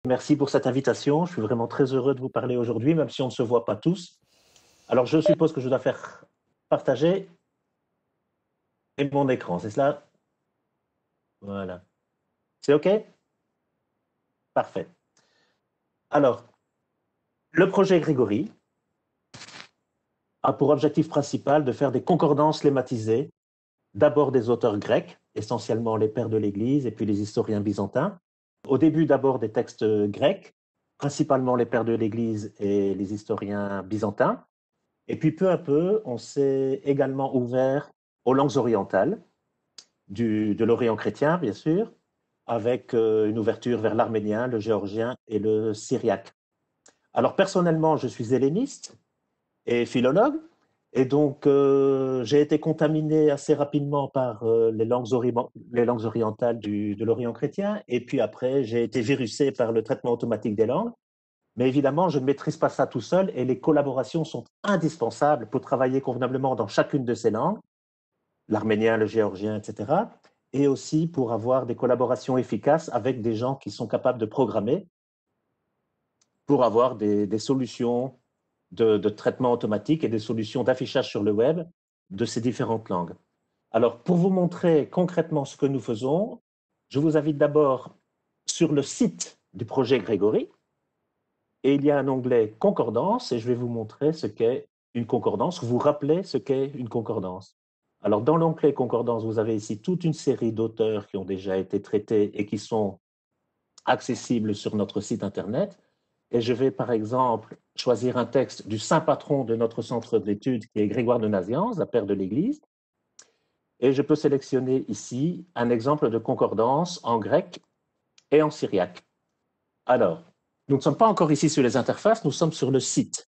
Merci pour cette invitation. Je suis vraiment très heureux de vous parler aujourd'hui, même si on ne se voit pas tous. Alors, je suppose que je dois faire partager mon écran, c'est cela? Voilà. C'est OK? Parfait. Alors, le projet Grégory a pour objectif principal de faire des concordances lemmatisées, d'abord des auteurs grecs, essentiellement les pères de l'Église et puis les historiens byzantins. Au début, d'abord des textes grecs, principalement les pères de l'Église et les historiens byzantins. Et puis peu à peu, on s'est également ouvert aux langues orientales, de l'Orient chrétien, bien sûr, avec une ouverture vers l'arménien, le géorgien et le syriaque. Alors personnellement, je suis helléniste et philologue, et donc j'ai été contaminé assez rapidement par les langues orientales de l'Orient chrétien, et puis après, j'ai été virusé par le traitement automatique des langues. Mais évidemment, je ne maîtrise pas ça tout seul et les collaborations sont indispensables pour travailler convenablement dans chacune de ces langues, l'arménien, le géorgien, etc. Et aussi pour avoir des collaborations efficaces avec des gens qui sont capables de programmer pour avoir des solutions de traitement automatique et des solutions d'affichage sur le web de ces différentes langues. Alors, pour vous montrer concrètement ce que nous faisons, je vous invite d'abord sur le site du projet Grégory, et il y a un onglet concordance et je vais vous montrer ce qu'est une concordance, vous rappeler ce qu'est une concordance. Alors, dans l'onglet concordance, vous avez ici toute une série d'auteurs qui ont déjà été traités et qui sont accessibles sur notre site internet. Et je vais, par exemple, choisir un texte du saint patron de notre centre d'études, qui est Grégoire de Nazianze, la père de l'Église. Et je peux sélectionner ici un exemple de concordance en grec et en syriaque. Alors, nous ne sommes pas encore ici sur les interfaces, nous sommes sur le site.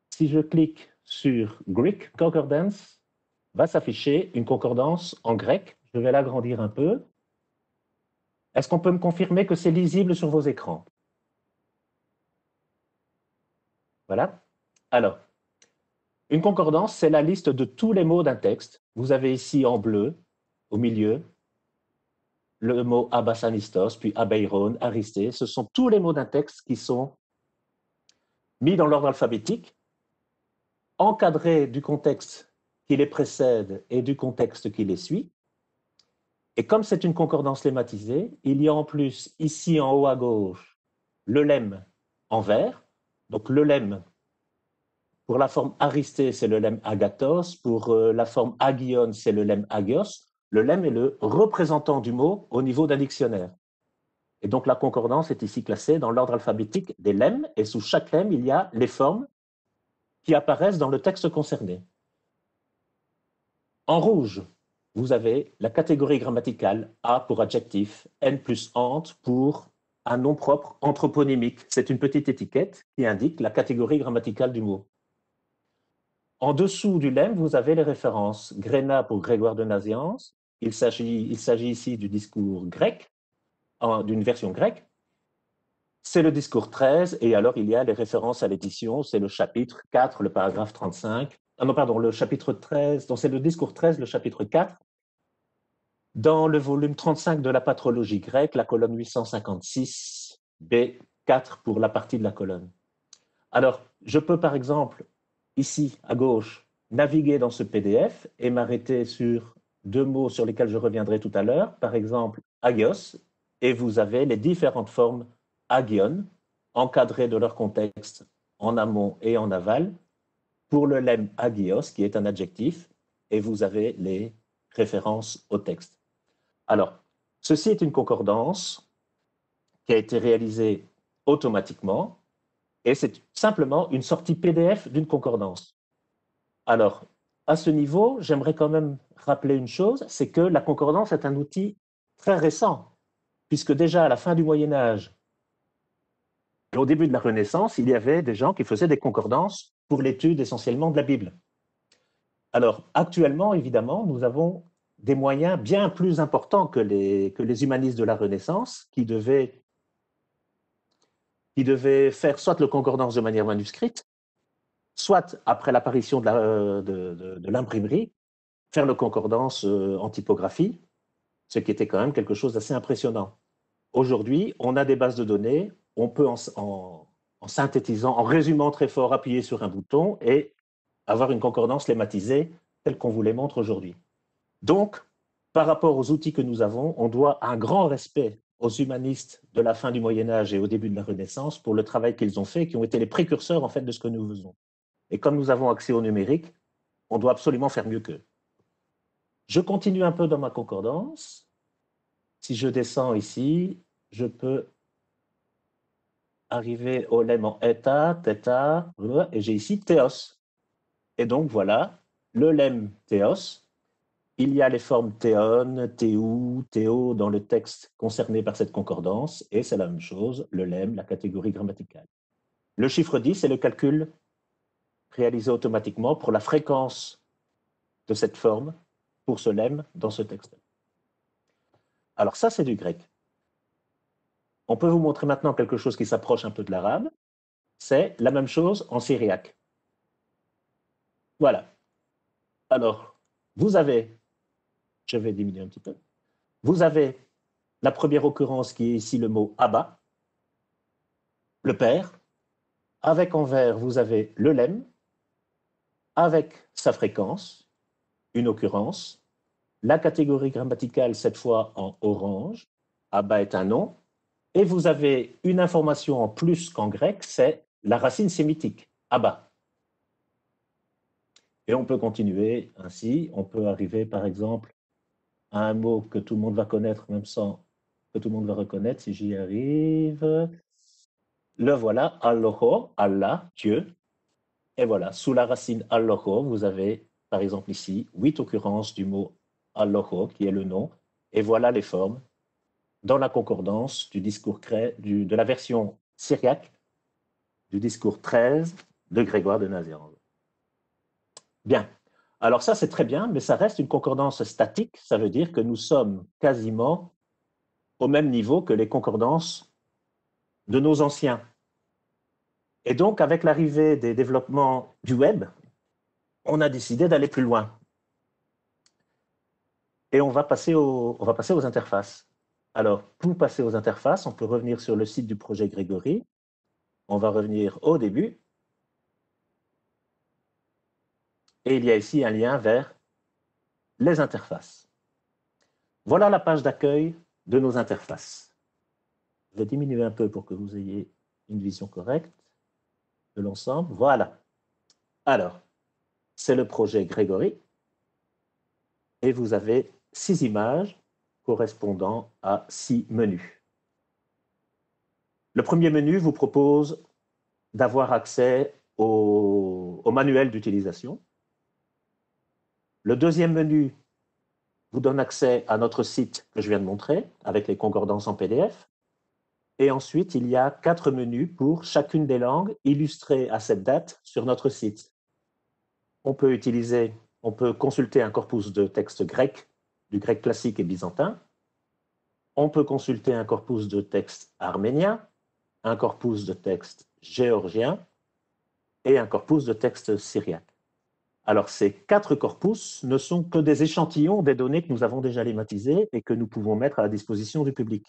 Si je clique sur Greek Concordance, va s'afficher une concordance en grec. Je vais l'agrandir un peu. Est-ce qu'on peut me confirmer que c'est lisible sur vos écrans? Voilà. Alors, une concordance, c'est la liste de tous les mots d'un texte. Vous avez ici en bleu, au milieu, le mot abassanistos, puis abeiron, aristé. Ce sont tous les mots d'un texte qui sont mis dans l'ordre alphabétique, encadrés du contexte qui les précède et du contexte qui les suit. Et comme c'est une concordance lemmatisée, il y a en plus ici en haut à gauche le lemme en vert. Donc le lemme, pour la forme aristée, c'est le lemme agathos. Pour la forme agion, c'est le lemme agios. Le lemme est le représentant du mot au niveau d'un dictionnaire. Et donc la concordance est ici classée dans l'ordre alphabétique des lemmes. Et sous chaque lemme, il y a les formes qui apparaissent dans le texte concerné. En rouge, vous avez la catégorie grammaticale A pour adjectif, N plus ant pour un nom propre anthroponymique. C'est une petite étiquette qui indique la catégorie grammaticale du mot. En dessous du lemme, vous avez les références. Gréna pour Grégoire de Nazianze. Il s'agit ici du discours grec, d'une version grecque. C'est le discours 13, et alors il y a les références à l'édition, c'est le chapitre 4, le paragraphe 35. Ah non, pardon, le chapitre 13, donc c'est le discours 13, le chapitre 4. Dans le volume 35 de la patrologie grecque, la colonne 856, B4 pour la partie de la colonne. Alors, je peux par exemple, ici à gauche, naviguer dans ce PDF et m'arrêter sur deux mots sur lesquels je reviendrai tout à l'heure, par exemple agios, et vous avez les différentes formes agion, encadrées de leur contexte en amont et en aval, pour le lemme agios, qui est un adjectif, et vous avez les références au texte. Alors, ceci est une concordance qui a été réalisée automatiquement et c'est simplement une sortie PDF d'une concordance. Alors, à ce niveau, j'aimerais quand même rappeler une chose, c'est que la concordance est un outil très récent, puisque déjà à la fin du Moyen Âge et au début de la Renaissance, il y avait des gens qui faisaient des concordances pour l'étude essentiellement de la Bible. Alors, actuellement, évidemment, nous avons des moyens bien plus importants que les humanistes de la Renaissance qui devaient faire soit le concordance de manière manuscrite, soit après l'apparition de l'imprimerie, faire le concordance en typographie, ce qui était quand même quelque chose d'assez impressionnant. Aujourd'hui, on a des bases de données, on peut, en synthétisant, en résumant très fort, appuyer sur un bouton et avoir une concordance lemmatisée telle qu'on vous les montre aujourd'hui. Donc, par rapport aux outils que nous avons, on doit un grand respect aux humanistes de la fin du Moyen-Âge et au début de la Renaissance pour le travail qu'ils ont fait, qui ont été les précurseurs en fait de ce que nous faisons. Et comme nous avons accès au numérique, on doit absolument faire mieux qu'eux. Je continue un peu dans ma concordance. Si je descends ici, je peux arriver au lemme en eta, theta, et j'ai ici théos. Et donc voilà, le lemme théos. Il y a les formes théon, théou, théo dans le texte concerné par cette concordance, et c'est la même chose, le lemme, la catégorie grammaticale. Le chiffre 10 c'est le calcul réalisé automatiquement pour la fréquence de cette forme, pour ce lemme, dans ce texte. Alors ça, c'est du grec. On peut vous montrer maintenant quelque chose qui s'approche un peu de l'arabe. C'est la même chose en syriaque. Voilà. Alors, vous avez, je vais diminuer un petit peu, vous avez la première occurrence qui est ici le mot Abba, le père. Avec en vert, vous avez le lemme, avec sa fréquence, une occurrence. La catégorie grammaticale, cette fois en orange. Abba est un nom. Et vous avez une information en plus qu'en grec, c'est la racine sémitique, Abba. Et on peut continuer ainsi. On peut arriver, par exemple, à un mot que tout le monde va connaître, même sans que tout le monde va reconnaître, si j'y arrive. Le voilà, Alloho, Allah, Dieu. Et voilà, sous la racine Alloho, vous avez, par exemple ici, 8 occurrences du mot Alloho, qui est le nom. Et voilà les formes dans la concordance du discours de la version syriaque du discours 13 de Grégoire de Nazianze. Bien. Alors ça, c'est très bien, mais ça reste une concordance statique. Ça veut dire que nous sommes quasiment au même niveau que les concordances de nos anciens. Et donc, avec l'arrivée des développements du web, on a décidé d'aller plus loin. Et on va passer aux interfaces. Alors, pour passer aux interfaces, on peut revenir sur le site du projet Grégory. On va revenir au début. Et il y a ici un lien vers les interfaces. Voilà la page d'accueil de nos interfaces. Je vais diminuer un peu pour que vous ayez une vision correcte de l'ensemble. Voilà. Alors, c'est le projet Grégory. Et vous avez 6 images correspondant à 6 menus. Le premier menu vous propose d'avoir accès au manuel d'utilisation. Le deuxième menu vous donne accès à notre site que je viens de montrer, avec les concordances en PDF. Et ensuite, il y a 4 menus pour chacune des langues illustrées à cette date sur notre site. On peut consulter un corpus de texte grec, du grec classique et byzantin. On peut consulter un corpus de texte arménien, un corpus de texte géorgien et un corpus de texte syriaque. Alors, ces 4 corpus ne sont que des échantillons des données que nous avons déjà lemmatisées et que nous pouvons mettre à la disposition du public.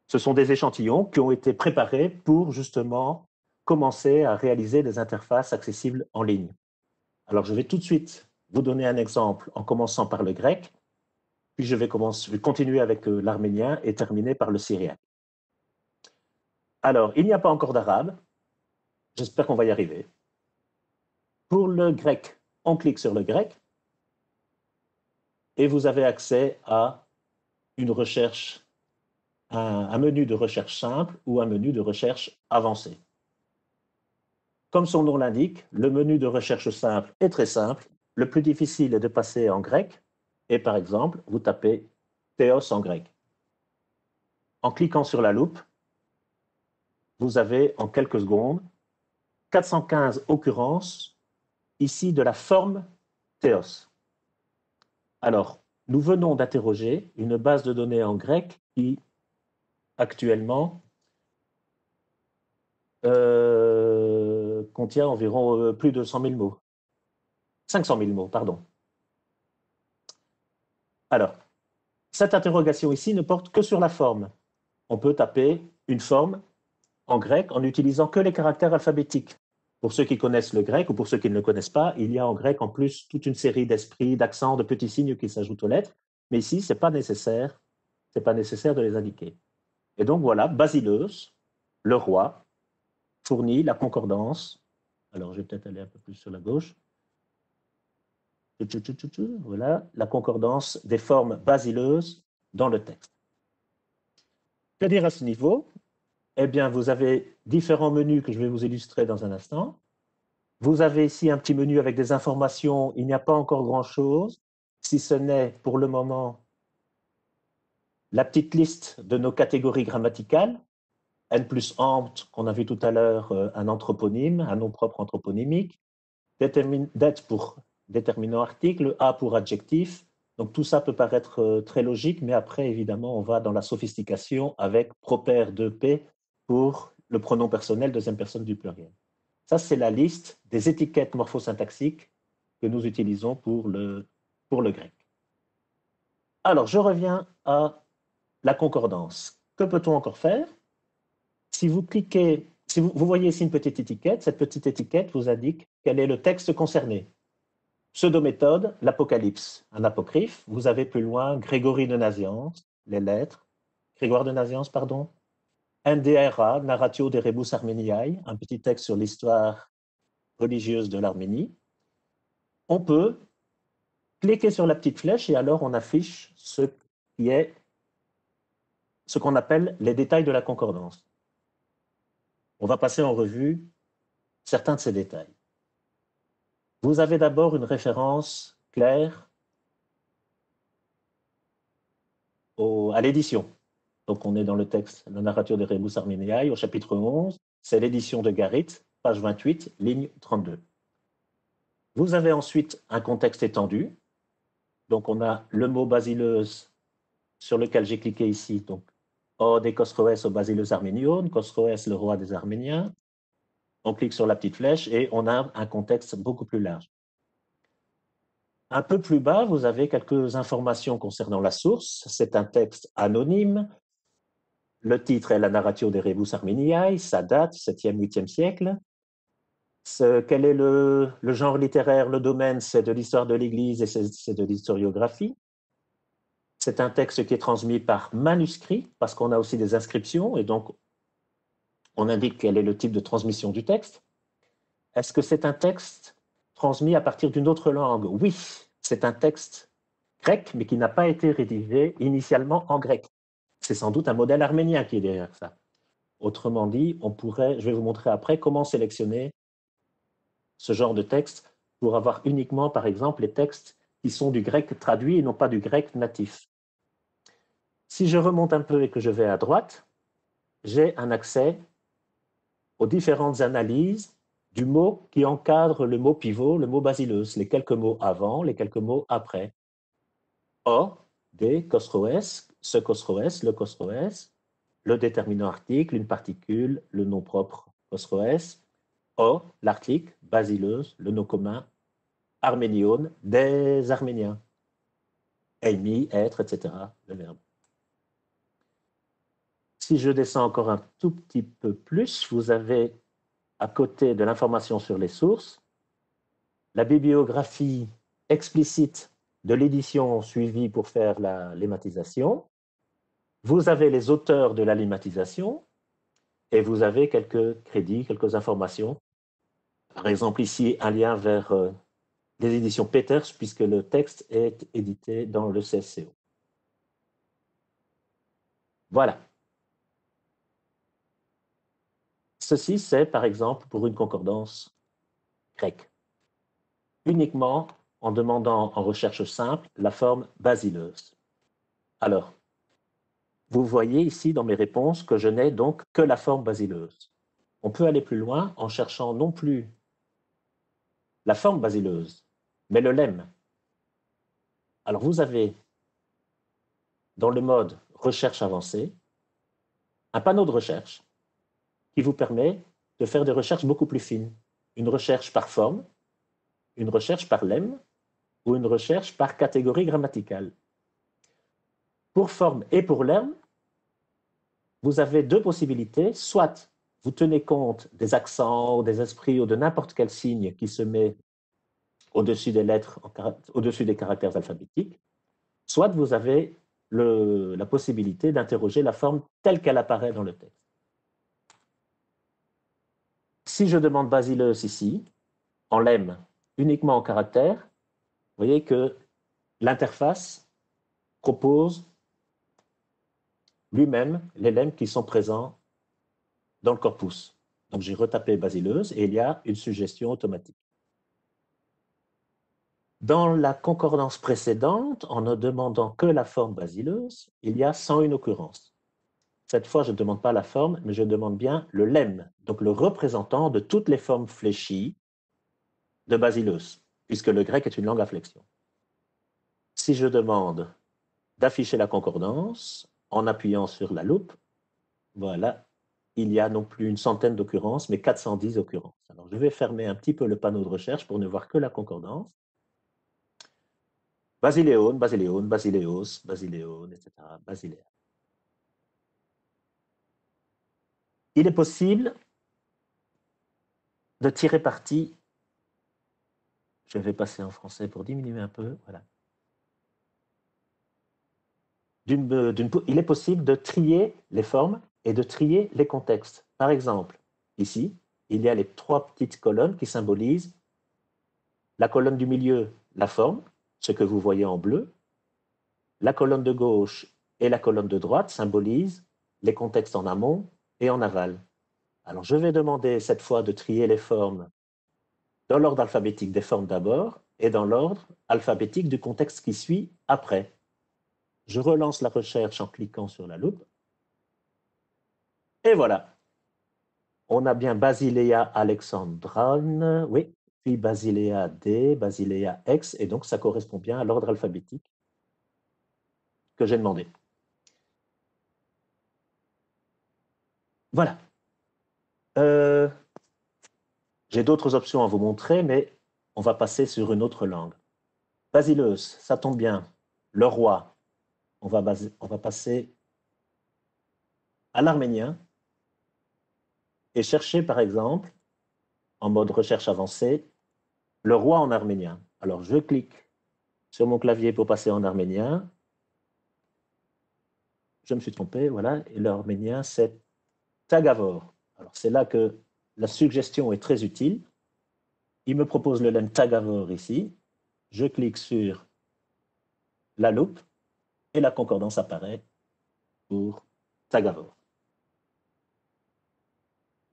Ce sont des échantillons qui ont été préparés pour justement commencer à réaliser des interfaces accessibles en ligne. Alors, je vais tout de suite vous donner un exemple en commençant par le grec, puis je vais continuer avec l'arménien et terminer par le syriaque. Alors, il n'y a pas encore d'arabe. J'espère qu'on va y arriver. Pour le grec, on clique sur le grec et vous avez accès à une recherche, un menu de recherche simple ou un menu de recherche avancé. Comme son nom l'indique, le menu de recherche simple est très simple. Le plus difficile est de passer en grec et par exemple, vous tapez théos en grec. En cliquant sur la loupe, vous avez en quelques secondes 415 occurrences ici de la forme théos. Alors, nous venons d'interroger une base de données en grec qui, actuellement, contient environ plus de 100 000 mots. 500 000 mots, pardon. Alors, cette interrogation ici ne porte que sur la forme. On peut taper une forme en grec en n'utilisant que les caractères alphabétiques. Pour ceux qui connaissent le grec ou pour ceux qui ne le connaissent pas, il y a en grec en plus toute une série d'esprits, d'accents, de petits signes qui s'ajoutent aux lettres. Mais ici, ce n'est pas nécessaire de les indiquer. Et donc voilà, Basileus, le roi, fournit la concordance. Alors je vais peut-être aller un peu plus sur la gauche. Voilà, la concordance des formes basileuses dans le texte. Que dire à ce niveau? Eh bien, vous avez différents menus que je vais vous illustrer dans un instant. Vous avez ici un petit menu avec des informations. Il n'y a pas encore grand-chose, si ce n'est pour le moment la petite liste de nos catégories grammaticales. N plus ant, qu'on a vu tout à l'heure, un anthroponyme, un nom propre anthroponymique. Det pour déterminant article, A pour adjectif. Donc tout ça peut paraître très logique, mais après, évidemment, on va dans la sophistication avec propaire de P pour le pronom personnel, deuxième personne du pluriel. Ça, c'est la liste des étiquettes morphosyntaxiques que nous utilisons pour le grec. Alors, je reviens à la concordance. Que peut-on encore faire? Si vous cliquez, si vous voyez ici une petite étiquette, cette petite étiquette vous indique quel est le texte concerné. Pseudo-méthode, l'Apocalypse, un apocryphe. Vous avez plus loin Grégory de Nazianze, les lettres. Grégoire de Nazianze, pardon. NDRA, Narratio de Rebus Armeniae, un petit texte sur l'histoire religieuse de l'Arménie. On peut cliquer sur la petite flèche et alors on affiche ce qu'on appelle les détails de la concordance. On va passer en revue certains de ces détails. Vous avez d'abord une référence claire à l'édition. Donc on est dans le texte, le Narratio de Rebus Armeniae, au chapitre 11, c'est l'édition de Garit, page 28, ligne 32. Vous avez ensuite un contexte étendu. Donc on a le mot basileus sur lequel j'ai cliqué ici, donc O de Khosroès au Basileus Arménion, Khosroès le roi des Arméniens. On clique sur la petite flèche et on a un contexte beaucoup plus large. Un peu plus bas, vous avez quelques informations concernant la source. C'est un texte anonyme. Le titre est la Narratio de Rebus Armeniae, sa date, 7e, 8e siècle. Quel est le genre littéraire, le domaine? C'est de l'histoire de l'Église et c'est de l'historiographie. C'est un texte qui est transmis par manuscrit, parce qu'on a aussi des inscriptions, et donc on indique quel est le type de transmission du texte. Est-ce que c'est un texte transmis à partir d'une autre langue? Oui, c'est un texte grec, mais qui n'a pas été rédigé initialement en grec. C'est sans doute un modèle arménien qui est derrière ça. Autrement dit, je vais vous montrer après comment sélectionner ce genre de texte pour avoir uniquement, par exemple, les textes qui sont du grec traduit et non pas du grec natif. Si je remonte un peu et que je vais à droite, j'ai un accès aux différentes analyses du mot qui encadre le mot pivot, le mot basileus, les quelques mots avant, les quelques mots après. O, D, Khosroès, ce Khosroès, le déterminant article, une particule, le nom propre Khosroès, O, l'article, basileus, le nom commun, Arménion, des Arméniens, Amy, être, etc., le verbe. Si je descends encore un tout petit peu plus, vous avez, à côté de l'information sur les sources, la bibliographie explicite de l'édition suivie pour faire la lématisation. Vous avez les auteurs de la lématisation et vous avez quelques crédits, quelques informations. Par exemple, ici, un lien vers les éditions Peters, puisque le texte est édité dans le CSCO. Voilà. Ceci, c'est par exemple pour une concordance grecque. Uniquement en demandant en recherche simple la forme basileus. Alors, vous voyez ici dans mes réponses que je n'ai donc que la forme basileus. On peut aller plus loin en cherchant non plus la forme basileuse, mais le lemme. Alors vous avez, dans le mode recherche avancée, un panneau de recherche qui vous permet de faire des recherches beaucoup plus fines. Une recherche par forme, une recherche par lemme ou une recherche par catégorie grammaticale. Pour forme et pour lemme, vous avez deux possibilités. Soit vous tenez compte des accents, des esprits ou de n'importe quel signe qui se met au-dessus des lettres, au-dessus des caractères alphabétiques. Soit vous avez la possibilité d'interroger la forme telle qu'elle apparaît dans le texte. Si je demande basileus ici, en lemme, uniquement en caractère, vous voyez que l'interface propose lui-même les lemmes qui sont présents dans le corpus. Donc j'ai retapé basileuse et il y a une suggestion automatique. Dans la concordance précédente, en ne demandant que la forme basileuse, il y a 101 occurrences. Cette fois, je ne demande pas la forme, mais je demande bien le lemme, donc le représentant de toutes les formes fléchies de basileus, puisque le grec est une langue à flexion. Si je demande d'afficher la concordance en appuyant sur la loupe, voilà, il y a non plus une centaine d'occurrences, mais 410 occurrences. Alors, je vais fermer un petit peu le panneau de recherche pour ne voir que la concordance. Basileone, basileone, basileos, basileone, etc. Basilea. Il est possible de tirer parti. Je vais passer en français pour diminuer un peu. Voilà. Il est possible de trier les formes et de trier les contextes. Par exemple, ici, il y a les trois petites colonnes qui symbolisent la colonne du milieu, la forme, ce que vous voyez en bleu. La colonne de gauche et la colonne de droite symbolisent les contextes en amont et en aval. Alors, je vais demander cette fois de trier les formes dans l'ordre alphabétique des formes d'abord et dans l'ordre alphabétique du contexte qui suit après. Je relance la recherche en cliquant sur la loupe. Et voilà. On a bien Basilea alexandrine, oui, puis Basilea D, Basilea X, et donc ça correspond bien à l'ordre alphabétique que j'ai demandé. Voilà. J'ai d'autres options à vous montrer, mais on va passer sur une autre langue. Basileus, ça tombe bien. Le roi, on va passer à l'arménien et chercher, par exemple, en mode recherche avancée, le roi en arménien. Alors, je clique sur mon clavier pour passer en arménien. Je me suis trompé, voilà, et l'arménien, c'est Tagavor. Alors, c'est là que la suggestion est très utile. Il me propose le lemme Tagavor ici. Je clique sur la loupe et la concordance apparaît pour Tagavor.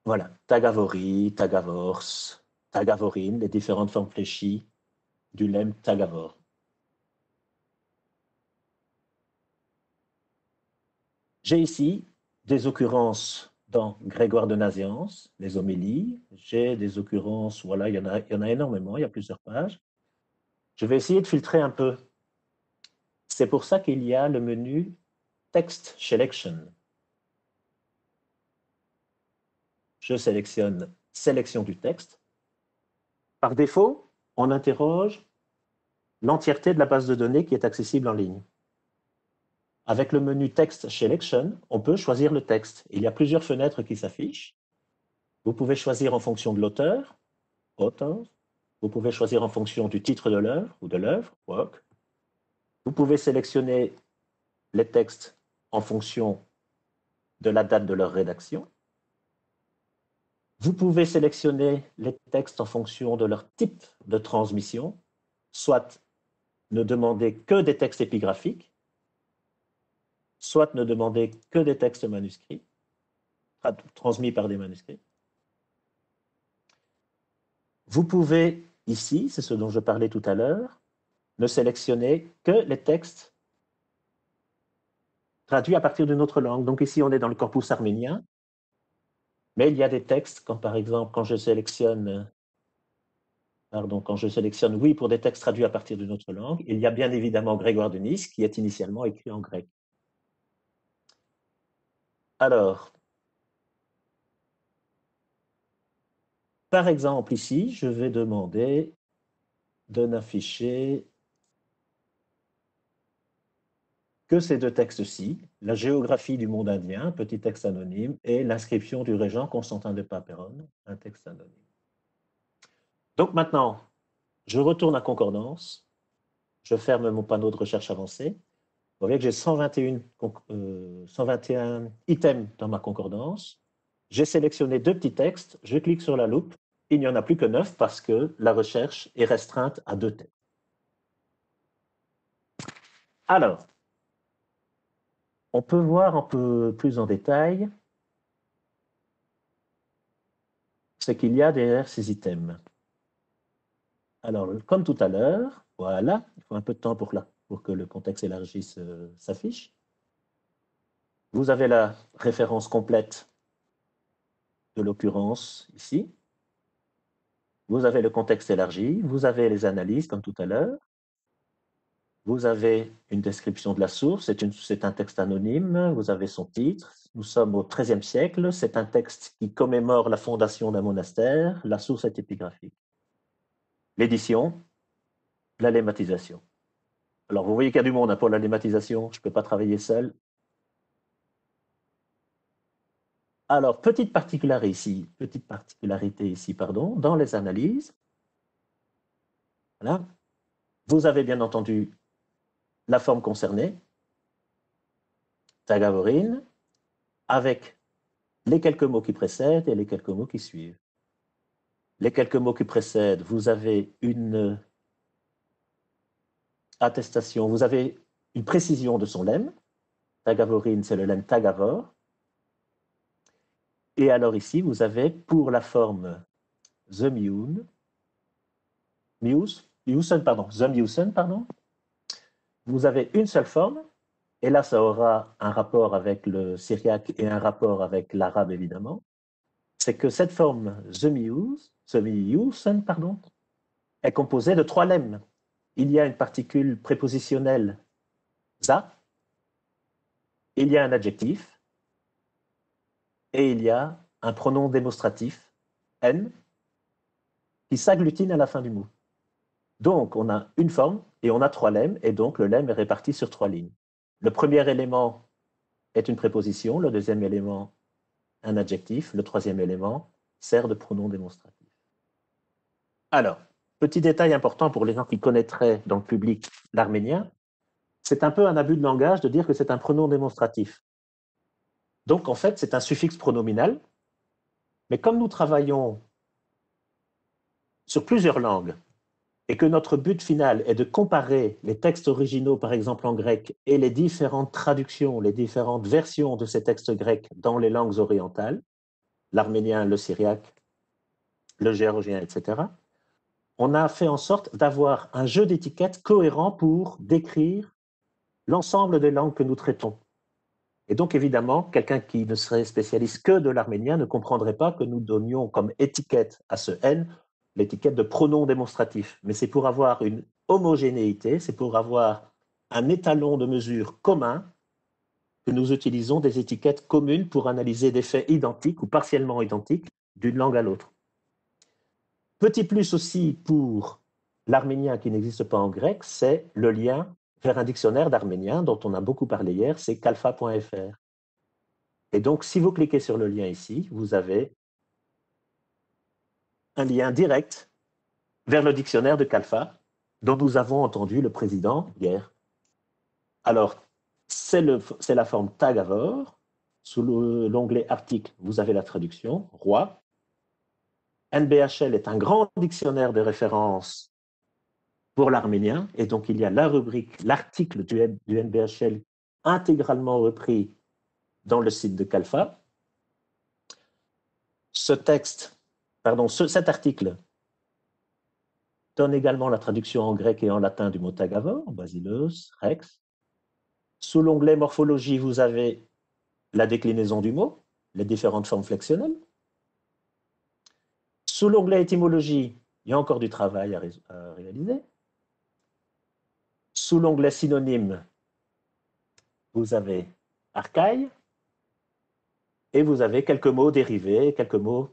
Voilà, Tagavori, Tagavors, Tagavorine, les différentes formes fléchies du lemme Tagavor. J'ai ici des occurrences dans Grégoire de Nazianze, les homélies. J'ai des occurrences, voilà, il y en a énormément, il y a plusieurs pages. Je vais essayer de filtrer un peu. C'est pour ça qu'il y a le menu Text Selection. Je sélectionne Sélection du texte. Par défaut, on interroge l'entièreté de la base de données qui est accessible en ligne. Avec le menu Text Selection, on peut choisir le texte. Il y a plusieurs fenêtres qui s'affichent. Vous pouvez choisir en fonction de l'auteur, author. Vous pouvez choisir en fonction du titre de l'œuvre ou de l'œuvre, work. Vous pouvez sélectionner les textes en fonction de la date de leur rédaction. Vous pouvez sélectionner les textes en fonction de leur type de transmission, soit ne demander que des textes épigraphiques, soit ne demander que des textes manuscrits, transmis par des manuscrits. Vous pouvez, ici, c'est ce dont je parlais tout à l'heure, ne sélectionner que les textes traduits à partir d'une autre langue. Donc ici, on est dans le corpus arménien, mais il y a des textes, comme par exemple, quand je sélectionne oui pour des textes traduits à partir d'une autre langue, il y a bien évidemment Grégoire de Nice, qui est initialement écrit en grec. Alors, par exemple, ici, je vais demander de n'afficher que ces deux textes-ci, la géographie du monde indien, petit texte anonyme, et l'inscription du régent Constantin de Paperon, un texte anonyme. Donc maintenant, je retourne à Concordance, je ferme mon panneau de recherche avancée. Vous voyez que j'ai 121 items dans ma concordance. J'ai sélectionné 2 petits textes, je clique sur la loupe, il n'y en a plus que 9 parce que la recherche est restreinte à 2 textes. Alors, on peut voir un peu plus en détail ce qu'il y a derrière ces items. Alors, comme tout à l'heure, voilà, il faut un peu de temps pour que le contexte élargi s'affiche. Vous avez la référence complète de l'occurrence ici. Vous avez le contexte élargi, vous avez les analyses comme tout à l'heure. Vous avez une description de la source, c'est un texte anonyme, vous avez son titre. Nous sommes au XIIIe siècle, c'est un texte qui commémore la fondation d'un monastère, la source est épigraphique. L'édition, la lématisation. Alors vous voyez qu'il y a du monde pour la lématisation, je ne peux pas travailler seul. Alors, petite particularité ici, dans les analyses, voilà, vous avez bien entendu la forme concernée, Tagavorine, avec les quelques mots qui précèdent et les quelques mots qui suivent. Les quelques mots qui précèdent, vous avez une attestation, vous avez une précision de son lemme. Tagavorine, c'est le lemme Tagavor. Et alors ici, vous avez pour la forme The Mewsen, vous avez une seule forme, et là, ça aura un rapport avec le syriaque et un rapport avec l'arabe, évidemment. C'est que cette forme The Mewsen, est composée de 3 lemmes. Il y a une particule prépositionnelle za, il y a un adjectif, et il y a un pronom démonstratif, n, qui s'agglutine à la fin du mot. Donc, on a une forme et on a 3 lemmes, et donc le lemme est réparti sur 3 lignes. Le premier élément est une préposition, le deuxième élément, un adjectif, le troisième élément sert de pronom démonstratif. Alors, petit détail important pour les gens qui connaîtraient dans le public l'arménien, c'est un peu un abus de langage de dire que c'est un pronom démonstratif. Donc, en fait, c'est un suffixe pronominal, mais comme nous travaillons sur plusieurs langues et que notre but final est de comparer les textes originaux, par exemple en grec, et les différentes traductions, les différentes versions de ces textes grecs dans les langues orientales, l'arménien, le syriaque, le géorgien, etc., on a fait en sorte d'avoir un jeu d'étiquettes cohérent pour décrire l'ensemble des langues que nous traitons. Et donc, évidemment, quelqu'un qui ne serait spécialiste que de l'arménien ne comprendrait pas que nous donnions comme étiquette à ce N l'étiquette de pronom démonstratif. Mais c'est pour avoir une homogénéité, c'est pour avoir un étalon de mesure commun que nous utilisons des étiquettes communes pour analyser des faits identiques ou partiellement identiques d'une langue à l'autre. Petit plus aussi pour l'arménien qui n'existe pas en grec, c'est le lien vers un dictionnaire d'arménien dont on a beaucoup parlé hier, c'est kalfa.fr. Et donc, si vous cliquez sur le lien ici, vous avez un lien direct vers le dictionnaire de Kalfa, dont nous avons entendu le président hier. Alors, c'est la forme Tagavor. Sous l'onglet article, vous avez la traduction, roi. NBHL est un grand dictionnaire de référence pour l'arménien, et donc il y a la rubrique, l'article du NBHL intégralement repris dans le site de Kalfa. Cet article donne également la traduction en grec et en latin du mot Tagavor, basileus, rex. Sous l'onglet morphologie, vous avez la déclinaison du mot, les différentes formes flexionnelles. Sous l'onglet étymologie, il y a encore du travail à réaliser. Sous l'onglet synonyme, vous avez archaï, et vous avez quelques mots dérivés, quelques mots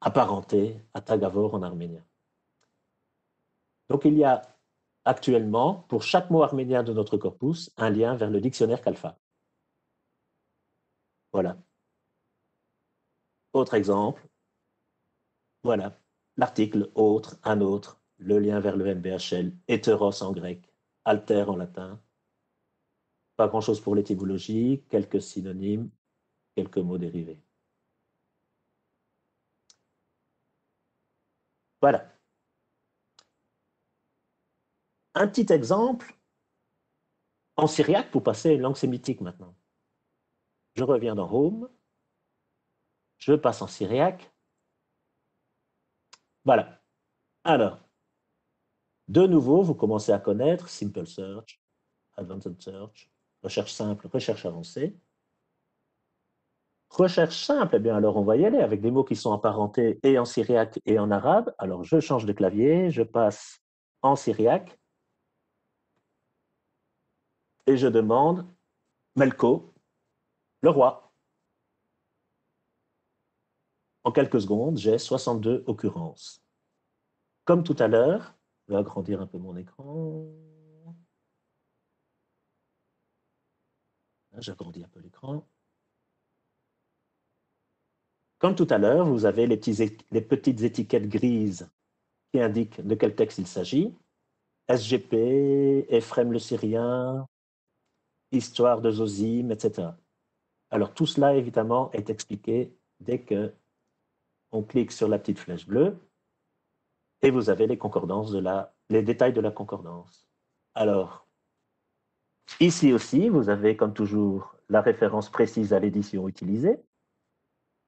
apparentés à Tagavor en arménien. Donc il y a actuellement, pour chaque mot arménien de notre corpus, un lien vers le dictionnaire Kalfa. Voilà. Autre exemple, voilà. L'article autre, un autre, le lien vers le MBHL, hétéros en grec, alter en latin. Pas grand-chose pour l'étymologie, quelques synonymes, quelques mots dérivés. Voilà. Un petit exemple en syriaque pour passer à une langue sémitique maintenant. Je reviens dans Home, je passe en syriaque. Voilà. Alors, de nouveau, vous commencez à connaître Simple Search, Advanced Search, recherche simple, recherche avancée. Recherche simple, eh bien alors on va y aller avec des mots qui sont apparentés et en syriaque et en arabe. Alors je change de clavier, je passe en syriaque et je demande Melko, le roi. En quelques secondes, j'ai 62 occurrences. Comme tout à l'heure, je vais agrandir un peu mon écran. J'agrandis un peu l'écran. Comme tout à l'heure, vous avez les petites étiquettes grises qui indiquent de quel texte il s'agit. SGP, Ephrem le Syrien, Histoire de Zozim, etc. Alors tout cela, évidemment, est expliqué dès que on clique sur la petite flèche bleue et vous avez les concordances les détails de la concordance. Alors, ici aussi, vous avez, comme toujours, la référence précise à l'édition utilisée.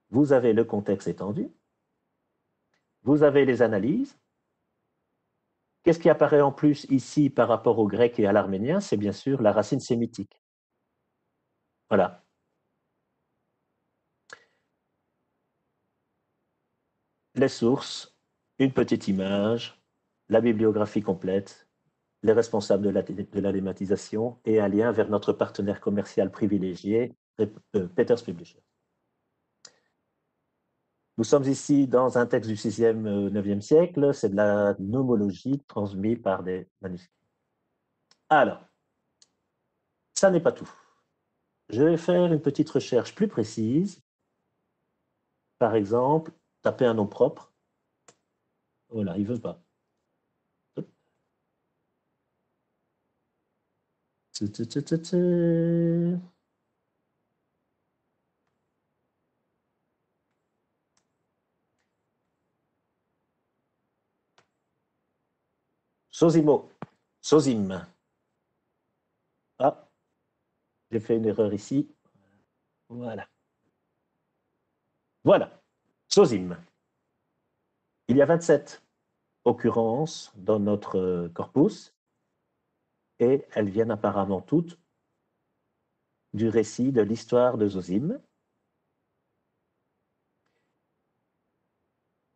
Vous avez le contexte étendu. Vous avez les analyses. Qu'est-ce qui apparaît en plus ici par rapport au grec et à l'arménien? C'est bien sûr la racine sémitique. Voilà. Les sources, une petite image, la bibliographie complète, les responsables de la thématisation et un lien vers notre partenaire commercial privilégié, Peters Publishers. Nous sommes ici dans un texte du 6e, 9e siècle, c'est de la nomologie transmise par des manuscrits. Alors, ça n'est pas tout. Je vais faire une petite recherche plus précise. Par exemple, taper un nom propre. Voilà, il ne veut pas. Sosimo. Sosim. Ah, j'ai fait une erreur ici. Voilà. Voilà. Sosim. Il y a 27 occurrences dans notre corpus et elles viennent apparemment toutes du récit de l'histoire de Zozim.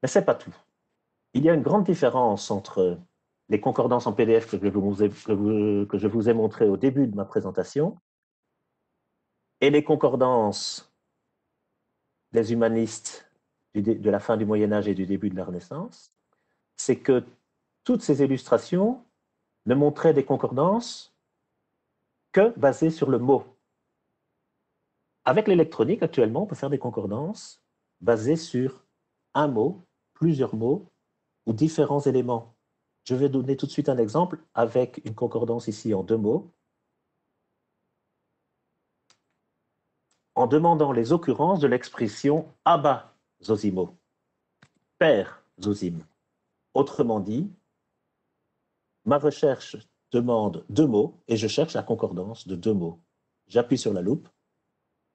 Mais ce n'est pas tout. Il y a une grande différence entre les concordances en PDF que je vous ai montrées au début de ma présentation et les concordances des humanistes de la fin du Moyen-Âge et du début de la Renaissance. C'est que toutes ces illustrations ne montraient des concordances que basées sur le mot. Avec l'électronique, actuellement, on peut faire des concordances basées sur un mot, plusieurs mots ou différents éléments. Je vais donner tout de suite un exemple avec une concordance ici en 2 mots. En demandant les occurrences de l'expression Abba Zosimo, Père Zozim. Autrement dit, ma recherche demande 2 mots et je cherche la concordance de 2 mots. J'appuie sur la loupe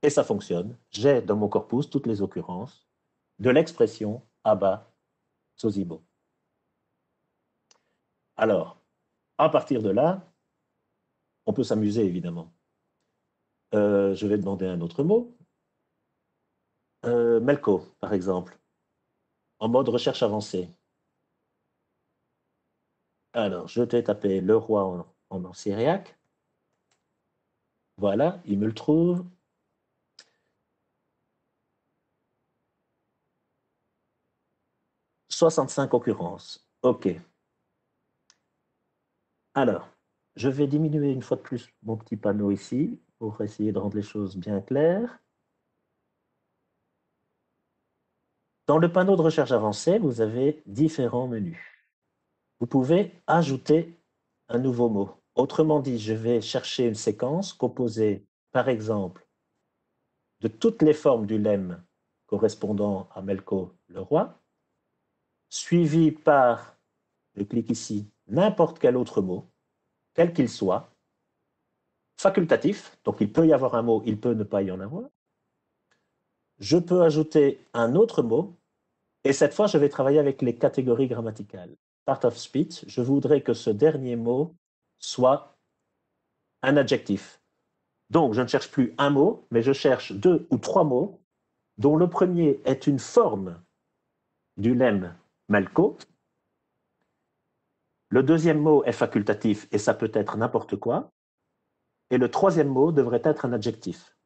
et ça fonctionne. J'ai dans mon corpus toutes les occurrences de l'expression Abba Zozimo. Alors, à partir de là, on peut s'amuser évidemment. Je vais demander un autre mot. Melko, par exemple, en mode recherche avancée. Alors, je vais taper le roi en syriaque. Voilà, il me le trouve. « 65 occurrences. OK. Alors, je vais diminuer une fois de plus mon petit panneau ici pour essayer de rendre les choses bien claires. Dans le panneau de recherche avancée, vous avez différents menus. Vous pouvez ajouter un nouveau mot. Autrement dit, je vais chercher une séquence composée, par exemple, de toutes les formes du lemme correspondant à Melko le roi, suivi par, je clique ici, n'importe quel autre mot, quel qu'il soit, facultatif, donc il peut y avoir un mot, il peut ne pas y en avoir. Je peux ajouter un autre mot, et cette fois, je vais travailler avec les catégories grammaticales. Part of speech, je voudrais que ce dernier mot soit un adjectif. Donc, je ne cherche plus un mot, mais je cherche 2 ou 3 mots, dont le premier est une forme du lemme Melko. Le deuxième mot est facultatif, et ça peut être n'importe quoi. Et le troisième mot devrait être un adjectif.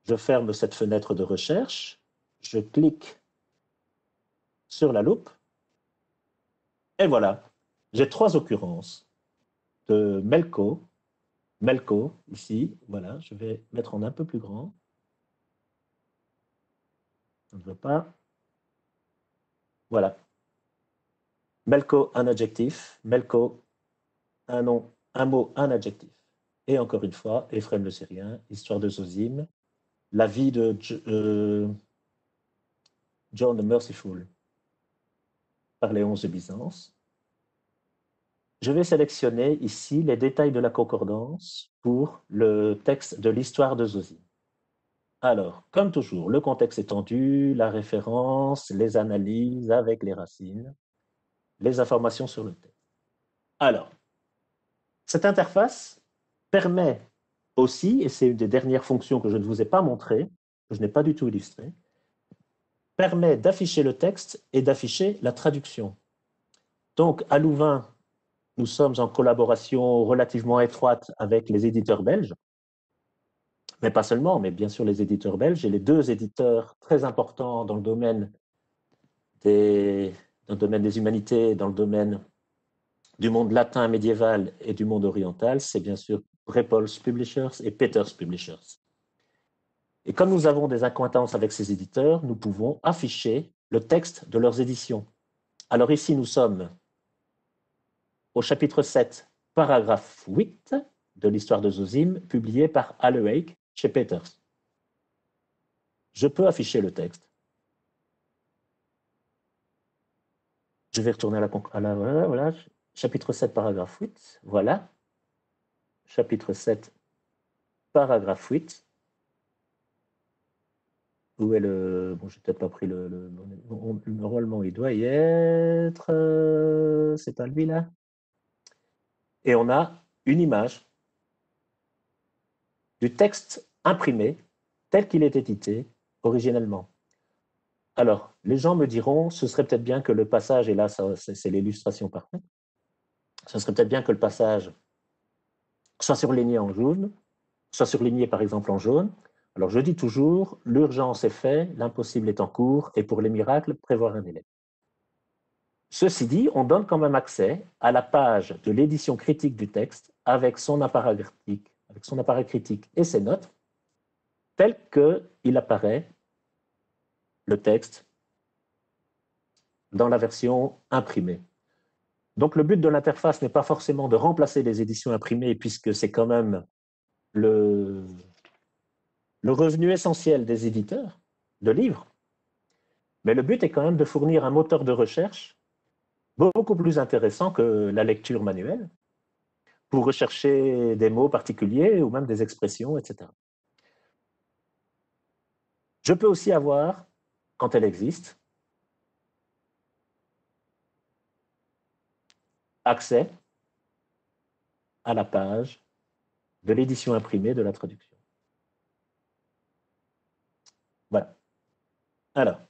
Je ferme cette fenêtre de recherche, je clique sur la loupe, et voilà, j'ai 3 occurrences de Melko, ici, voilà, je vais mettre en un peu plus grand. On ne veut pas. Voilà. Melko, un adjectif. Melko, un nom, un mot, un adjectif. Et encore une fois, Éphrem le Syrien, histoire de Zosime, la vie de John the Merciful par Léon de Byzance. Je vais sélectionner ici les détails de la concordance pour le texte de l'histoire de Zosime. Alors, comme toujours, le contexte étendu, la référence, les analyses avec les racines, les informations sur le texte. Alors, cette interface permet aussi, et c'est une des dernières fonctions que je ne vous ai pas montrées, que je n'ai pas du tout illustrées, permet d'afficher le texte et d'afficher la traduction. Donc, à Louvain, nous sommes en collaboration relativement étroite avec les éditeurs belges, mais pas seulement, mais bien sûr les éditeurs belges et les 2 éditeurs très importants dans le domaine des humanités, dans le domaine du monde latin médiéval et du monde oriental, c'est bien sûr Brepols Publishers et Peters Publishers. Et comme nous avons des accointances avec ces éditeurs, nous pouvons afficher le texte de leurs éditions. Alors ici, nous sommes au chapitre 7, paragraphe 8 de l'histoire de Zosime, publié par Hallewake chez Peters. Je peux afficher le texte. Je vais retourner à la voilà, chapitre 7, paragraphe 8. Voilà. Chapitre 7, paragraphe 8. Où est le... Bon, j'ai peut-être pas pris normalement, il doit y être... c'est pas lui, là. Et on a une image du texte imprimé tel qu'il est édité originellement. Alors, les gens me diront, ce serait peut-être bien que le passage, et là, c'est l'illustration par contre, ce serait peut-être bien que le passage soit surligné en jaune, soit surligné par exemple en jaune. Alors, je dis toujours, l'urgence est faite, l'impossible est en cours, et pour les miracles, prévoir un délai. Ceci dit, on donne quand même accès à la page de l'édition critique du texte avec son appareil critique et ses notes, tel qu'il apparaît, le texte, dans la version imprimée. Donc le but de l'interface n'est pas forcément de remplacer les éditions imprimées, puisque c'est quand même le revenu essentiel des éditeurs de livres, mais le but est quand même de fournir un moteur de recherche beaucoup plus intéressant que la lecture manuelle, pour rechercher des mots particuliers ou même des expressions, etc. Je peux aussi avoir, quand elle existe, accès à la page de l'édition imprimée de la traduction. Voilà. Alors,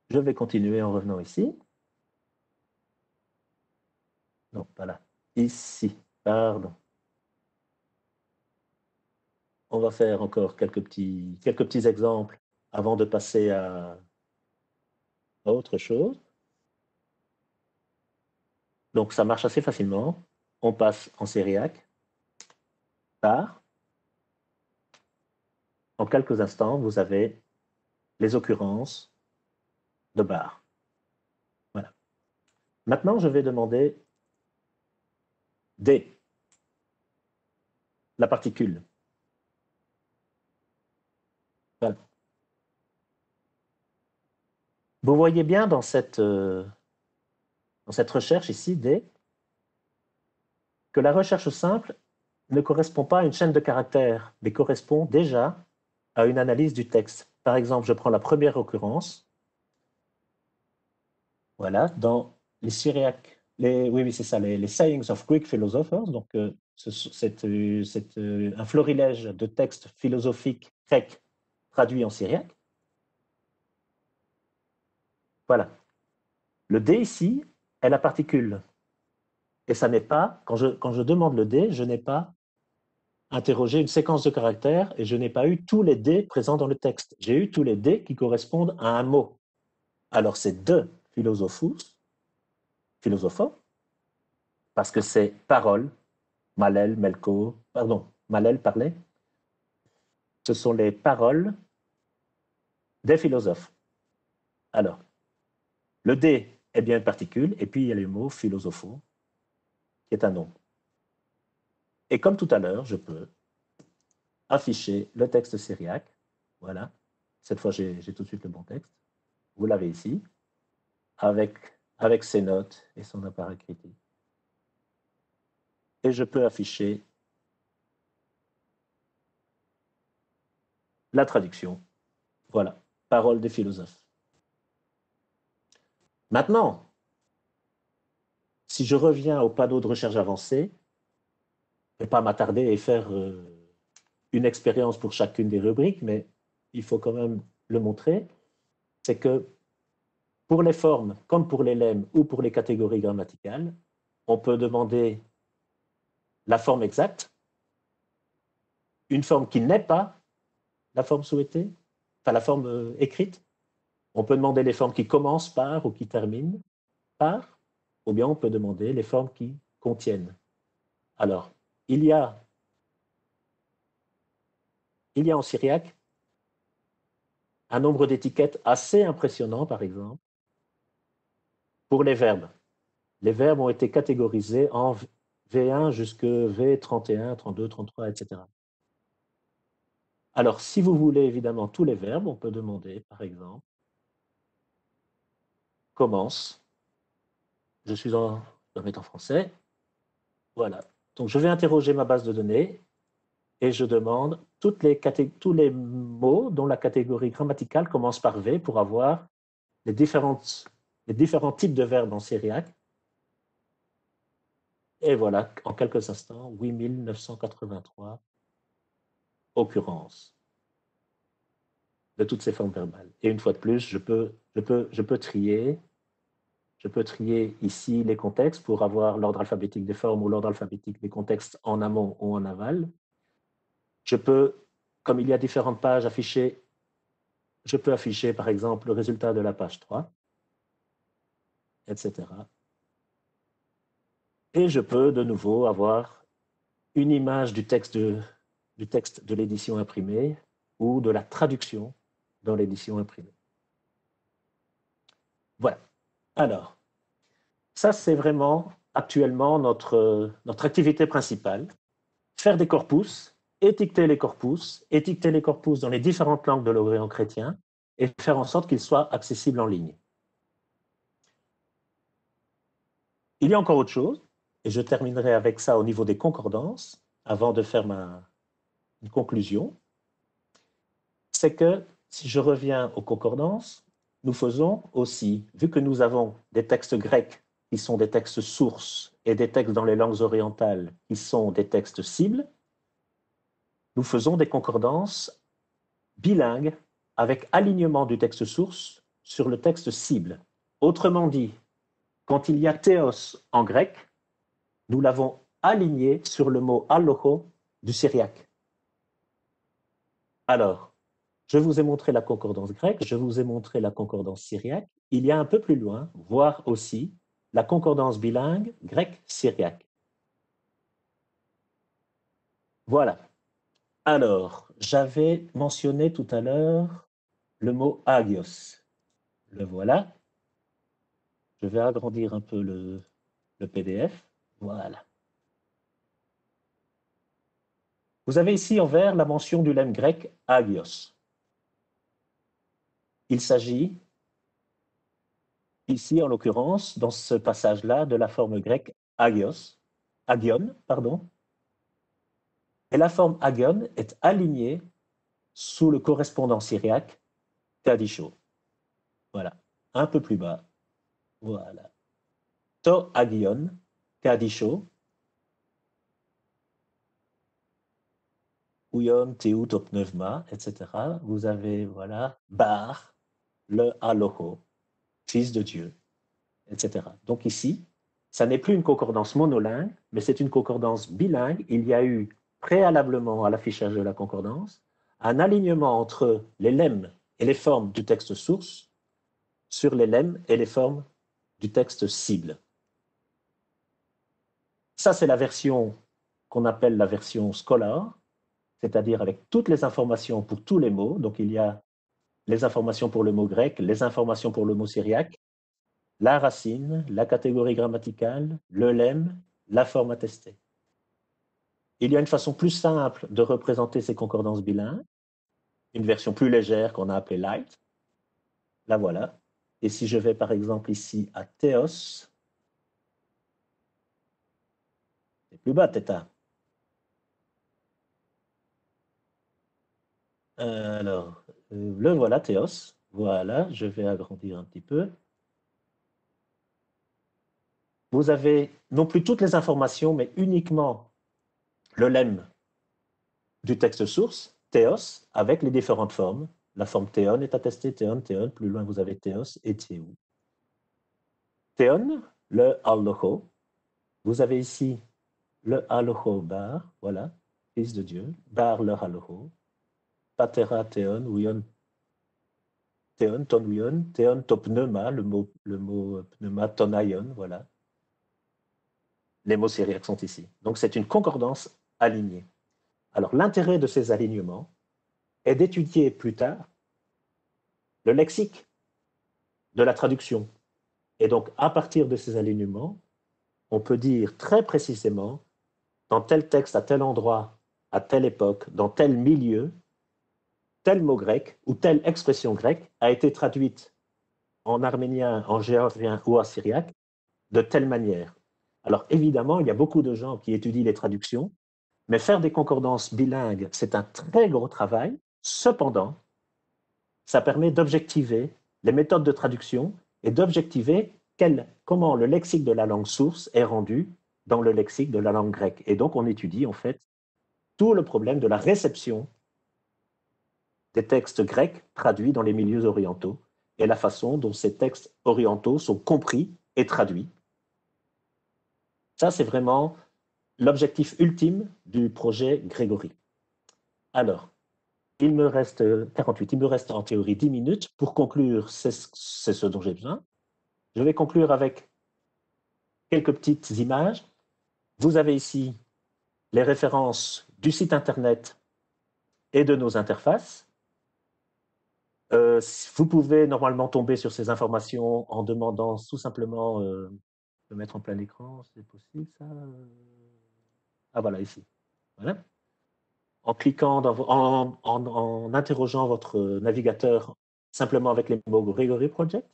je vais continuer en revenant ici. Non, pas là. Ici, pardon. On va faire encore quelques petits exemples avant de passer à... à autre chose. Donc ça marche assez facilement. On passe en syriaque, bar. En quelques instants, vous avez les occurrences de bar. Voilà. Maintenant, je vais demander D, la particule. Voilà. Vous voyez bien dans cette recherche ici, D, que la recherche simple ne correspond pas à une chaîne de caractères, mais correspond déjà à une analyse du texte. Par exemple, je prends la première occurrence. Voilà, dans les syriaques, oui, c'est ça, les sayings of Greek philosophers. Donc, c'est un florilège de textes philosophiques grecs traduits en syriaque. Voilà. Le D ici est la particule. Et ça n'est pas, quand je demande le D, je n'ai pas interrogé une séquence de caractères et je n'ai pas eu tous les D présents dans le texte. J'ai eu tous les D qui correspondent à un mot. Alors, c'est de philosophos, parce que c'est parole, Malel, Melko, pardon, Malel parlait. Ce sont les paroles des philosophes. Alors, le D est bien une particule, et puis il y a le mot philosopho, qui est un nom. Et comme tout à l'heure, je peux afficher le texte syriaque. Voilà. Cette fois, j'ai tout de suite le bon texte. Vous l'avez ici, avec ses notes et son appareil critique. Et je peux afficher la traduction. Voilà, parole des philosophes. Maintenant, si je reviens au panneau de recherche avancée, je ne vais pas m'attarder et faire une expérience pour chacune des rubriques, mais il faut quand même le montrer, c'est que pour les formes, comme pour les lemmes ou pour les catégories grammaticales, on peut demander la forme exacte, une forme qui n'est pas la forme souhaitée, enfin la forme écrite. On peut demander les formes qui commencent par ou qui terminent par, ou bien on peut demander les formes qui contiennent. Alors, il y a en syriaque un nombre d'étiquettes assez impressionnant, par exemple, pour les verbes. Les verbes ont été catégorisés en V1 jusqu'à V31, 32, 33, etc. Alors, si vous voulez évidemment tous les verbes, on peut demander, par exemple, commence. Je vais mettre en français. Voilà. Donc, je vais interroger ma base de données et je demande tous les mots dont la catégorie grammaticale commence par V pour avoir les différents types de verbes en syriaque. Et voilà, en quelques instants, 8983 occurrences de toutes ces formes verbales. Et une fois de plus, je peux trier ici les contextes pour avoir l'ordre alphabétique des formes ou l'ordre alphabétique des contextes en amont ou en aval. Je peux, comme il y a différentes pages affichées, je peux afficher par exemple le résultat de la page 3, etc. Et je peux de nouveau avoir une image du texte de l'édition imprimée ou de la traduction dans l'édition imprimée. Voilà. Alors, ça c'est vraiment actuellement notre activité principale. Faire des corpus, étiqueter les corpus dans les différentes langues de l'Orient chrétien et faire en sorte qu'ils soient accessibles en ligne. Il y a encore autre chose, et je terminerai avec ça au niveau des concordances, avant de faire une conclusion, c'est que si je reviens aux concordances, nous faisons aussi, vu que nous avons des textes grecs qui sont des textes sources et des textes dans les langues orientales qui sont des textes cibles, nous faisons des concordances bilingues avec alignement du texte source sur le texte cible. Autrement dit, quand il y a théos en grec, nous l'avons aligné sur le mot allocho du syriaque. Alors, Je vous ai montré la concordance grecque, je vous ai montré la concordance syriaque. Il y a un peu plus loin, voir aussi la concordance bilingue grec-syriaque. Voilà. Alors, j'avais mentionné tout à l'heure le mot agios. Le voilà. Je vais agrandir un peu le PDF. Voilà. Vous avez ici en vert la mention du lemme grec agios. Il s'agit ici, en l'occurrence, dans ce passage-là, de la forme grecque agios, agion, pardon. Et la forme agion est alignée sous le correspondant syriaque kadisho. Voilà. Un peu plus bas. Voilà. To agion, kadisho. Ouyon, Théou, Topneuvma, etc. Vous avez, voilà, Bar, le Aloho, fils de Dieu, etc. Donc ici, ça n'est plus une concordance monolingue, mais c'est une concordance bilingue. Il y a eu, préalablement à l'affichage de la concordance, un alignement entre les lemmes et les formes du texte source sur les lemmes et les formes du texte cible. Ça, c'est la version qu'on appelle la version Scholar, c'est-à-dire avec toutes les informations pour tous les mots. Donc, il y a les informations pour le mot grec, les informations pour le mot syriaque, la racine, la catégorie grammaticale, le lemme, la forme attestée. Il y a une façon plus simple de représenter ces concordances bilingues, une version plus légère qu'on a appelée light. La voilà. Et si je vais par exemple ici à Théos, c'est plus bas, Theta. Alors, le voilà, Théos. Voilà, je vais agrandir un petit peu. Vous avez non plus toutes les informations, mais uniquement le lemme du texte source, théos, avec les différentes formes. La forme théon est attestée, théon, théon. Plus loin, vous avez théos et théou. Théon, le alloho. Vous avez ici le alloho bar, voilà, fils de Dieu. Bar, le alloho. Patera, théon, ouion, théon, ton ouion. Théon, to pneuma, le mot pneuma, tonaion, voilà. Les mots syriaques sont ici. Donc, c'est une concordance alignée. Alors, l'intérêt de ces alignements est d'étudier plus tard le lexique de la traduction. Et donc, à partir de ces alignements, on peut dire très précisément, dans tel texte, à tel endroit, à telle époque, dans tel milieu, tel mot grec ou telle expression grecque a été traduite en arménien, en géorgien ou en syriaque de telle manière. Alors, évidemment, il y a beaucoup de gens qui étudient les traductions, mais faire des concordances bilingues, c'est un très gros travail. Cependant, ça permet d'objectiver les méthodes de traduction et d'objectiver comment le lexique de la langue source est rendu dans le lexique de la langue grecque. Et donc, on étudie en fait tout le problème de la réception des textes grecs traduits dans les milieux orientaux et la façon dont ces textes orientaux sont compris et traduits. Ça, c'est vraiment l'objectif ultime du projet Grégory. Alors, il me reste 48, il me reste en théorie 10 minutes. Pour conclure, c'est ce dont j'ai besoin. Je vais conclure avec quelques petites images. Vous avez ici les références du site internet et de nos interfaces. Vous pouvez normalement tomber sur ces informations en demandant tout simplement de mettre en plein écran, c'est possible ça? Ah voilà, ici. Voilà. En cliquant, en interrogeant votre navigateur simplement avec les mots Grégory Project.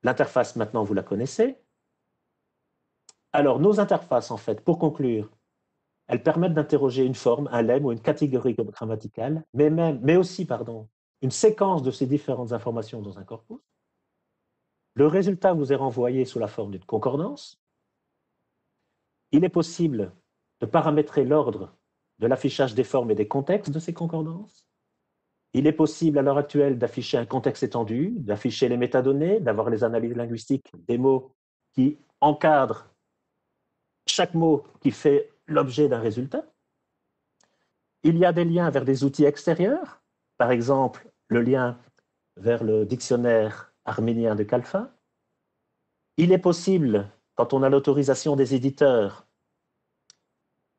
L'interface, maintenant, vous la connaissez. Alors, nos interfaces, en fait, pour conclure, elles permettent d'interroger une forme, un lemme ou une catégorie grammaticale, mais aussi, une séquence de ces différentes informations dans un corpus. Le résultat vous est renvoyé sous la forme d'une concordance. Il est possible de paramétrer l'ordre de l'affichage des formes et des contextes de ces concordances. Il est possible à l'heure actuelle d'afficher un contexte étendu, d'afficher les métadonnées, d'avoir les analyses linguistiques des mots qui encadrent chaque mot qui fait l'objet d'un résultat. Il y a des liens vers des outils extérieurs, par exemple le lien vers le dictionnaire arménien de Kalfa. Il est possible, quand on a l'autorisation des éditeurs,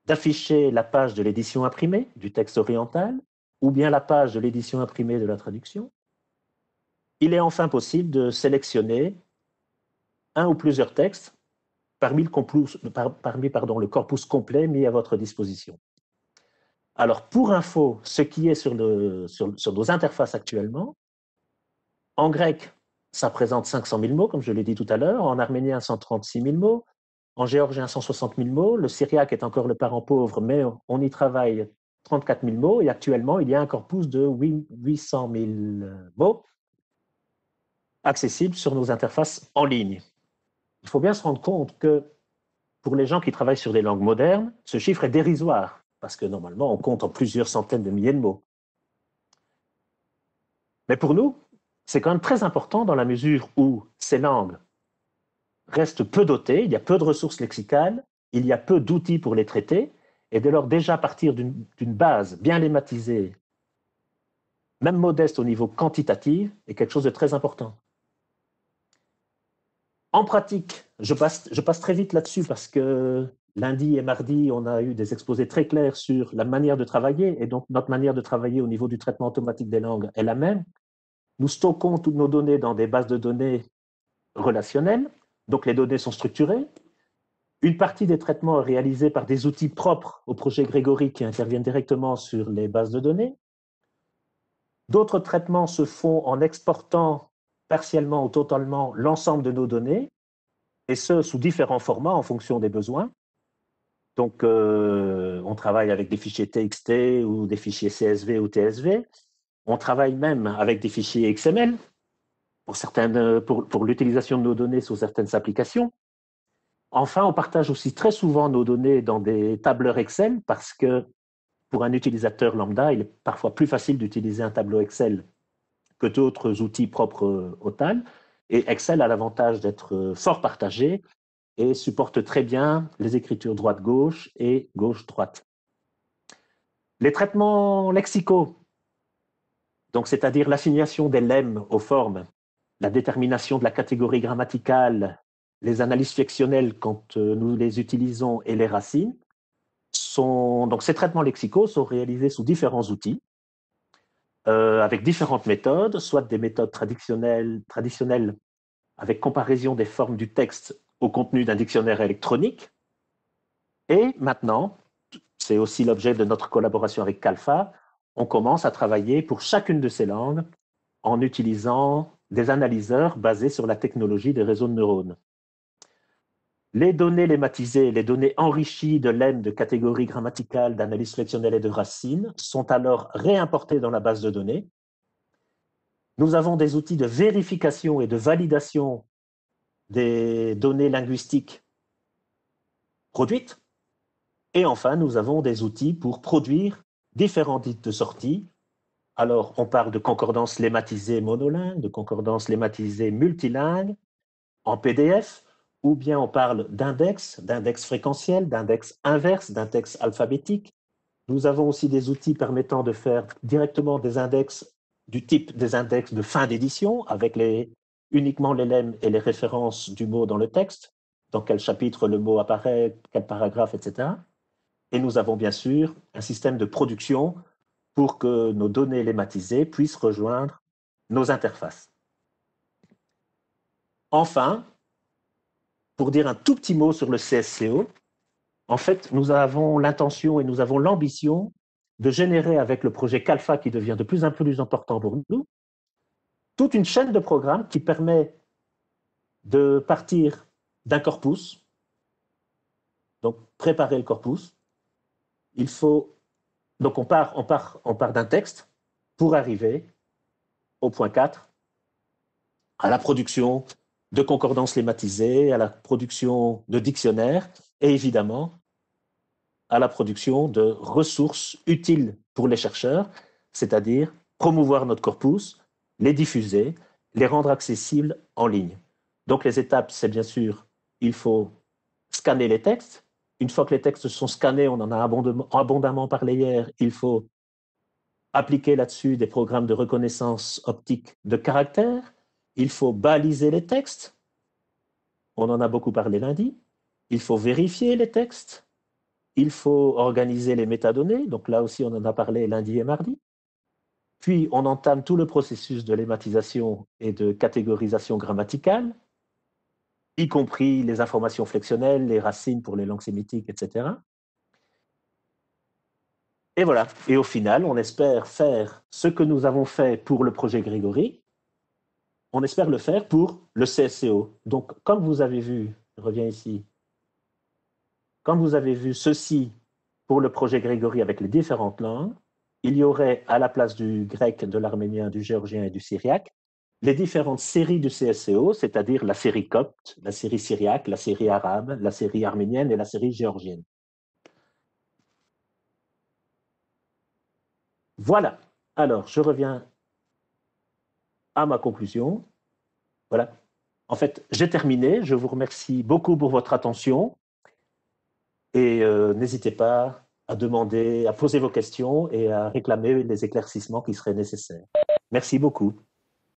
d'afficher la page de l'édition imprimée du texte oriental ou bien la page de l'édition imprimée de la traduction. Il est enfin possible de sélectionner un ou plusieurs textes parmi le corpus complet mis à votre disposition. Alors, pour info, ce qui est sur nos interfaces actuellement, en grec, ça présente 500 000 mots, comme je l'ai dit tout à l'heure, en arménien, 136 000 mots, en géorgien, 160 000 mots, le syriaque est encore le parent pauvre, mais on y travaille 34 000 mots, et actuellement, il y a un corpus de 800 000 mots accessibles sur nos interfaces en ligne. Il faut bien se rendre compte que pour les gens qui travaillent sur des langues modernes, ce chiffre est dérisoire, parce que normalement, on compte en plusieurs centaines de milliers de mots. Mais pour nous, c'est quand même très important dans la mesure où ces langues restent peu dotées, il y a peu de ressources lexicales, il y a peu d'outils pour les traiter, et dès lors déjà partir d'une base bien lématisée, même modeste au niveau quantitatif, est quelque chose de très important. En pratique, je passe très vite là-dessus parce que lundi et mardi, on a eu des exposés très clairs sur la manière de travailler, et donc notre manière de travailler au niveau du traitement automatique des langues est la même. Nous stockons toutes nos données dans des bases de données relationnelles, donc les données sont structurées. Une partie des traitements est réalisée par des outils propres au projet Grégory qui interviennent directement sur les bases de données. D'autres traitements se font en exportant partiellement ou totalement l'ensemble de nos données, et ce, sous différents formats en fonction des besoins. Donc, on travaille avec des fichiers TXT ou des fichiers CSV ou TSV. On travaille même avec des fichiers XML pour l'utilisation de nos données sous certaines applications. Enfin, on partage aussi très souvent nos données dans des tableurs Excel parce que pour un utilisateur lambda, il est parfois plus facile d'utiliser un tableau Excel que d'autres outils propres au TAL. Et Excel a l'avantage d'être fort partagé et supporte très bien les écritures droite-gauche et gauche-droite. Les traitements lexicaux, donc c'est-à-dire l'assignation des lemmes aux formes, la détermination de la catégorie grammaticale, les analyses flexionnelles quand nous les utilisons et les racines, donc ces traitements lexicaux sont réalisés sous différents outils, avec différentes méthodes, soit des méthodes traditionnelles avec comparaison des formes du texte au contenu d'un dictionnaire électronique. Et maintenant, c'est aussi l'objet de notre collaboration avec Kalfa, on commence à travailler pour chacune de ces langues en utilisant des analyseurs basés sur la technologie des réseaux de neurones. Les données lématisées, les données enrichies de lemmes de catégories grammaticales, d'analyse flexionnelle et de racines sont alors réimportées dans la base de données. Nous avons des outils de vérification et de validation des données linguistiques produites. Et enfin, nous avons des outils pour produire différents types de sorties. Alors, on parle de concordance lématisée monolingue, de concordance lématisée multilingue, en PDF, ou bien on parle d'index fréquentiel, d'index inverse, d'index alphabétique. Nous avons aussi des outils permettant de faire directement des index du type des index de fin d'édition, avec uniquement les lemmes et les références du mot dans le texte, dans quel chapitre le mot apparaît, quel paragraphe, etc. Et nous avons bien sûr un système de production pour que nos données lématisées puissent rejoindre nos interfaces. Enfin, pour dire un tout petit mot sur le CSCO, en fait, nous avons l'intention et nous avons l'ambition de générer avec le projet Kalfa, qui devient de plus en plus important pour nous, toute une chaîne de programmes qui permet de partir d'un corpus, donc préparer le corpus. Donc on part d'un texte pour arriver au point 4, à la production de concordances lématisées, à la production de dictionnaires et évidemment à la production de ressources utiles pour les chercheurs, c'est-à-dire promouvoir notre corpus, les diffuser, les rendre accessibles en ligne. Donc les étapes, c'est bien sûr, il faut scanner les textes, Une fois que les textes sont scannés, on en a abondamment parlé hier, il faut appliquer là-dessus des programmes de reconnaissance optique de caractères. Il faut baliser les textes. On en a beaucoup parlé lundi. Il faut vérifier les textes. Il faut organiser les métadonnées. Donc là aussi, on en a parlé lundi et mardi. Puis, on entame tout le processus de lématisation et de catégorisation grammaticale, y compris les informations flexionnelles, les racines pour les langues sémitiques, etc. Et voilà. Et au final, on espère faire ce que nous avons fait pour le projet Grégory, on espère le faire pour le CSCO. Donc, comme vous avez vu, je reviens ici, comme vous avez vu ceci pour le projet Grégory avec les différentes langues, il y aurait à la place du grec, de l'arménien, du géorgien et du syriaque, les différentes séries du CSCO, c'est-à-dire la série copte, la série syriaque, la série arabe, la série arménienne et la série géorgienne. Voilà. Alors, je reviens à ma conclusion. Voilà. En fait, j'ai terminé. Je vous remercie beaucoup pour votre attention et n'hésitez pas à demander, à poser vos questions et à réclamer les éclaircissements qui seraient nécessaires. Merci beaucoup.